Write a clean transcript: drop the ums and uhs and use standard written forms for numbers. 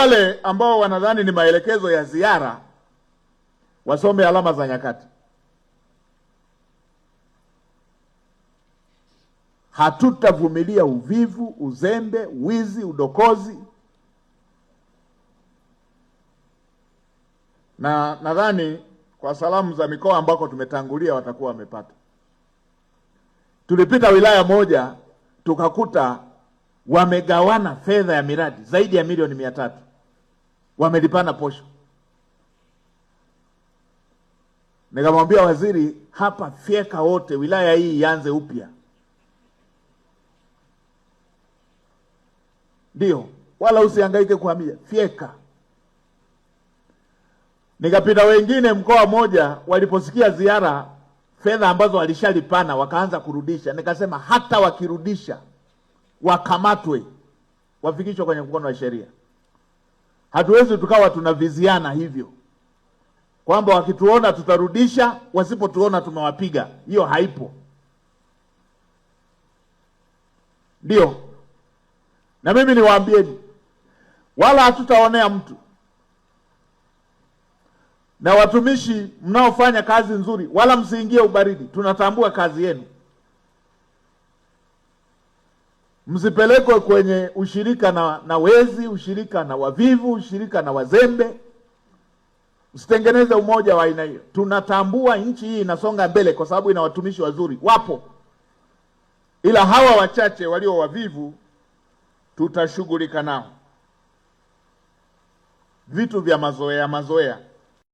wale ambao wanadhani ni maelekezo ya ziara wasome alama za nyakati. Hatutavumilia uvivu, uzembe, wizi, udokozi. Na nadhani kwa salamu za mikoa ambako tumetangulia watakuwa wamepata. Tulipita wilaya moja tukakuta wamegawana fedha ya miradi zaidi ya milioni 300. Wamelipana posho. Nikamwambia waziri, hapa fyeka wote, wilaya hii ianze upya. Ndio, wala usihangaike kuhamia, fyeka. Nikapita wengine mkoa moja, waliposikia ziara, fedha ambazo walishalipana wakaanza kurudisha. Nikasema hata wakirudisha wakamatwe, wafikishwe kwenye mkono wa sheria. Hatuwezi tukawa tunaviziana hivyo kwamba wakituona tutarudisha, wasipotuona tumewapiga. Hiyo haipo. Ndio, na mimi niwaambieni, wala hatutaonea mtu. Na watumishi mnaofanya kazi nzuri, wala msiingie ubaridi. Tunatambua kazi yenu. Msipelekwe kwenye ushirika na wezi, ushirika na wavivu, ushirika na wazembe. Usitengeneze umoja wa aina hiyo. Tunatambua nchi hii inasonga mbele kwa sababu ina watumishi wazuri, wapo. Ila hawa wachache walio wavivu tutashughulika nao. Vitu vya mazoea